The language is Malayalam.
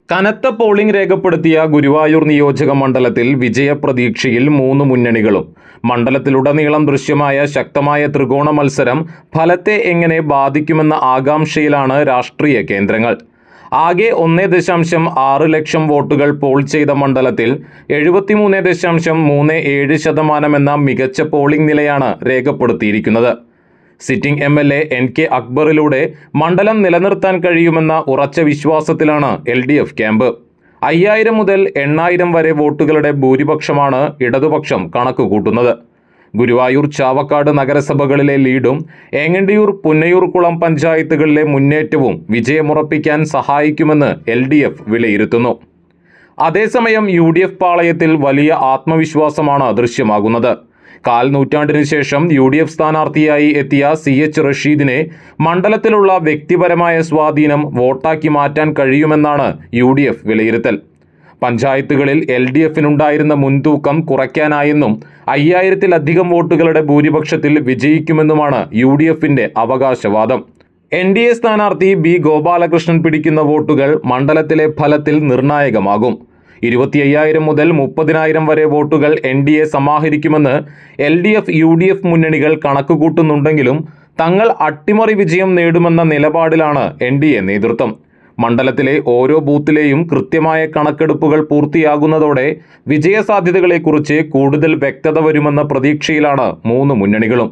കനത്ത പോളിംഗ് രേഖപ്പെടുത്തിയ ഗുരുവായൂർ നിയോജക മണ്ഡലത്തിൽ വിജയപ്രതീക്ഷയിൽ മൂന്ന് മുന്നണികളും. മണ്ഡലത്തിലുടനീളം ദൃശ്യമായ ശക്തമായ ത്രികോണ മത്സരം ഫലത്തെ എങ്ങനെ ബാധിക്കുമെന്ന ആകാംക്ഷയിലാണ് രാഷ്ട്രീയ കേന്ദ്രങ്ങൾ. ആകെ 1.6 ലക്ഷം വോട്ടുകൾ പോൾ ചെയ്ത മണ്ഡലത്തിൽ 73.37% എന്ന മികച്ച പോളിംഗ് നിലയാണ് രേഖപ്പെടുത്തിയിരിക്കുന്നത്. സിറ്റിംഗ് MLA NK അക്ബറിലൂടെ മണ്ഡലം നിലനിർത്താൻ കഴിയുമെന്ന ഉറച്ച വിശ്വാസത്തിലാണ് LDF ക്യാമ്പ്. 5000 മുതൽ 8000 വരെ വോട്ടുകളുടെ ഭൂരിപക്ഷമാണ് ഇടതുപക്ഷം കണക്കുകൂട്ടുന്നത്. ഗുരുവായൂർ, ചാവക്കാട് നഗരസഭകളിലെ ലീഡും ഏങ്ങണ്ടിയൂർ, പുന്നയൂർകുളം പഞ്ചായത്തുകളിലെ മുന്നേറ്റവും വിജയമുറപ്പിക്കാൻ സഹായിക്കുമെന്ന് LDF വിലയിരുത്തുന്നു. അതേസമയം UDF പാളയത്തിൽ വലിയ ആത്മവിശ്വാസമാണ് ദൃശ്യമാകുന്നത്. 1/4 നൂറ്റാണ്ടിന് ശേഷം UDF സ്ഥാനാർത്ഥിയായി എത്തിയ CH റഷീദിനെ മണ്ഡലത്തിലുള്ള വ്യക്തിപരമായ സ്വാധീനം വോട്ടാക്കി മാറ്റാൻ കഴിയുമെന്നാണ് UDF വിലയിരുത്തൽ. പഞ്ചായത്തുകളിൽ LDFിനുണ്ടായിരുന്ന മുൻതൂക്കം കുറയ്ക്കാനായെന്നും 5000-ലധികം വോട്ടുകളുടെ ഭൂരിപക്ഷത്തിൽ വിജയിക്കുമെന്നുമാണ് UDFിന്റെ അവകാശവാദം. NDA സ്ഥാനാർത്ഥി B ഗോപാലകൃഷ്ണൻ പിടിക്കുന്ന വോട്ടുകൾ മണ്ഡലത്തിലെ ഫലത്തിൽ നിർണായകമാകും. 25,000 മുതൽ 30,000 വരെ വോട്ടുകൾ NDA സമാഹരിക്കുമെന്ന് LDF UDF മുന്നണികൾ കണക്കുകൂട്ടുന്നുണ്ടെങ്കിലും തങ്ങൾ അട്ടിമറി വിജയം നേടുമെന്ന നിലപാടിലാണ് NDA നേതൃത്വം. മണ്ഡലത്തിലെ ഓരോ ബൂത്തിലെയും കൃത്യമായ കണക്കെടുപ്പുകൾ പൂർത്തിയാകുന്നതോടെ വിജയസാധ്യതകളെക്കുറിച്ച് കൂടുതൽ വ്യക്തത വരുമെന്ന പ്രതീക്ഷയിലാണ് മൂന്ന് മുന്നണികളും.